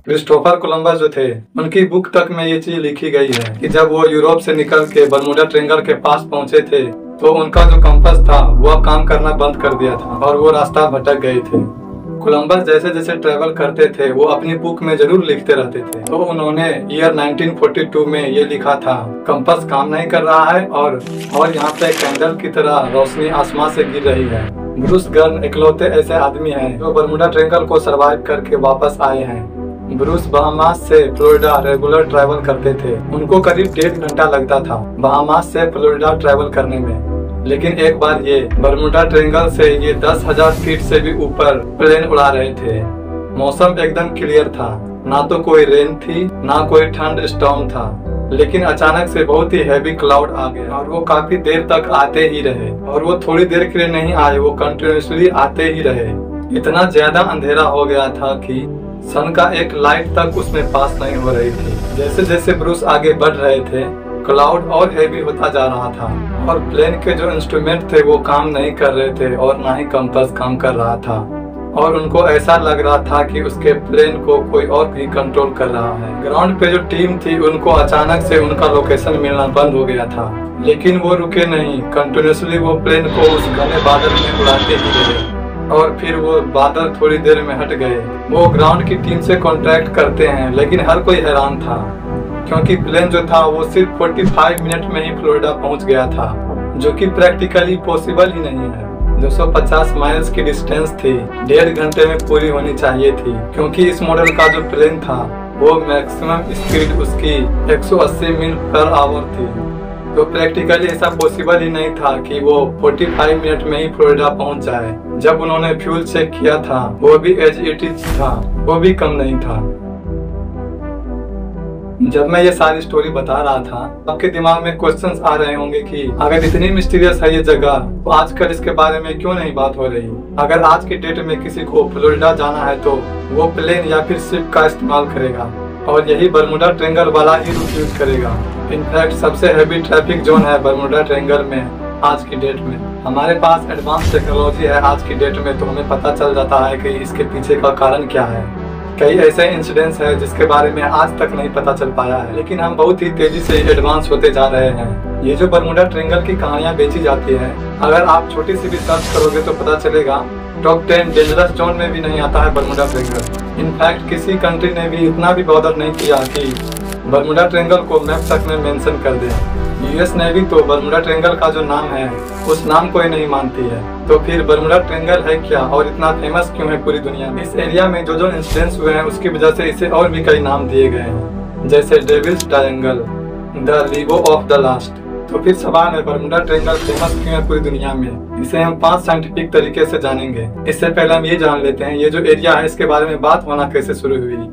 Christopher Columbus जो थे, उनकी बुक तक में ये चीज लिखी गई है कि जब वो यूरोप से निकल के बरमूडा ट्रायंगल के पास पहुंचे थे तो उनका जो कंपास था वह काम करना बंद कर दिया था और वो रास्ता भटक गए थे। कोलंबस जैसे जैसे ट्रेवल करते थे वो अपनी बुक में जरूर लिखते रहते थे। तो उन्होंने ईयर 1942 में ये लिखा था, कंपास काम नहीं कर रहा है और यहाँ पे कैंडल की तरह रोशनी आसमान से गिर रही है। ब्रूस गर्न इकलौते ऐसे आदमी हैं जो बरमूडा ट्रायंगल को सरवाइव करके वापस आए हैं। ब्रूस बहामास से फ्लोरिडा रेगुलर ट्रैवल करते थे। उनको करीब 1.5 घंटा लगता था बहामास से फ्लोरिडा ट्रैवल करने में। लेकिन एक बार ये बरमूडा ट्रायंगल से ये 10,000 फीट से भी ऊपर प्लेन उड़ा रहे थे। मौसम एकदम क्लियर था, ना तो कोई रेन थी ना कोई ठंड स्टॉर्म था। लेकिन अचानक से बहुत ही हैवी क्लाउड आ गया और वो काफी देर तक आते ही रहे। और वो थोड़ी देर के लिए नहीं आए, वो कंटिन्यूसली आते ही रहे। इतना ज्यादा अंधेरा हो गया था कि सन का एक लाइट तक उसमें पास नहीं हो रही थी। जैसे जैसे ब्रूस आगे बढ़ रहे थे क्लाउड और हैवी होता जा रहा था और प्लेन के जो इंस्ट्रूमेंट थे वो काम नहीं कर रहे थे और ना ही कंपास काम कर रहा था। और उनको ऐसा लग रहा था कि उसके प्लेन को कोई और भी कंट्रोल कर रहा है। ग्राउंड पे जो टीम थी उनको अचानक से उनका लोकेशन मिलना बंद हो गया था। लेकिन वो रुके नहीं, कंटिन्यूसली वो प्लेन को उस घने बादल में उड़ाते ही रहे और फिर वो बादल थोड़ी देर में हट गए। वो ग्राउंड की टीम से कॉन्टैक्ट करते हैं लेकिन हर कोई हैरान था क्योंकि प्लेन जो था वो सिर्फ 45 मिनट में ही फ्लोरिडा पहुंच गया था, जो कि प्रैक्टिकली पॉसिबल ही नहीं है। 250 माइल्स की डिस्टेंस थी, 1.5 घंटे में पूरी होनी चाहिए थी क्योंकि इस मॉडल का जो प्लेन था वो मैक्सिमम स्पीड उसकी 180 मील पर आवर थी। तो प्रैक्टिकली ऐसा पॉसिबल ही नहीं था कि वो 45 मिनट में ही फ्लोरिडा पहुंच जाए। जब उन्होंने फ्यूल चेक किया था वो भी एज इट इज था, वो भी कम नहीं था। जब मैं ये सारी स्टोरी बता रहा था आपके दिमाग में क्वेश्चंस आ रहे होंगे कि अगर इतनी मिस्टीरियस है ये जगह तो आजकल इसके बारे में क्यों नहीं बात हो रही। अगर आज के डेट में किसी को फ्लोरिडा जाना है तो वो प्लेन या फिर शिप का इस्तेमाल करेगा और यही बरमूडा ट्रायंगल वाला ही रूट यूज करेगा। इनफैक्ट सबसे हैवी ट्रैफिक जोन है बरमूडा ट्रायंगल में आज की डेट में। हमारे पास एडवांस टेक्नोलॉजी है आज की डेट में तो हमें पता चल जाता है कि इसके पीछे का कारण क्या है। कई ऐसे इंसिडेंट्स हैं जिसके बारे में आज तक नहीं पता चल पाया है, लेकिन हम बहुत ही तेजी से एडवांस होते जा रहे हैं। ये जो बरमूडा ट्रायंगल की कहानियां बेची जाती है, अगर आप छोटी सी भी सर्च करोगे तो पता चलेगा टॉप 10 डेंजरस जोन में भी नहीं आता है बरमूडा ट्रायंगल। इनफैक्ट किसी कंट्री ने भी इतना भी बॉदर नहीं किया कि बरमूडा ट्रायंगल को मैप तक में मेंशन कर दे। यूएस नेवी तो बरमूडा ट्रायंगल का जो नाम है उस नाम को ही नहीं मानती है। तो फिर बरमूडा ट्रायंगल है क्या और इतना फेमस क्यों है पूरी दुनिया में? इस एरिया में जो इंसिडेंट्स हुए हैं उसकी वजह से इसे और भी कई नाम दिए गए हैं, जैसे डेविल्स ट्रायंगल, द लिबो ऑफ द लास्ट। तो फिर सवाल है बरमूडा ट्रायंगल फेमस क्यों है पूरी दुनिया में? इसे हम 5 साइंटिफिक तरीके से जानेंगे। इससे पहले हम ये जान लेते हैं ये जो एरिया है इसके बारे में बात होना कैसे शुरू हुई।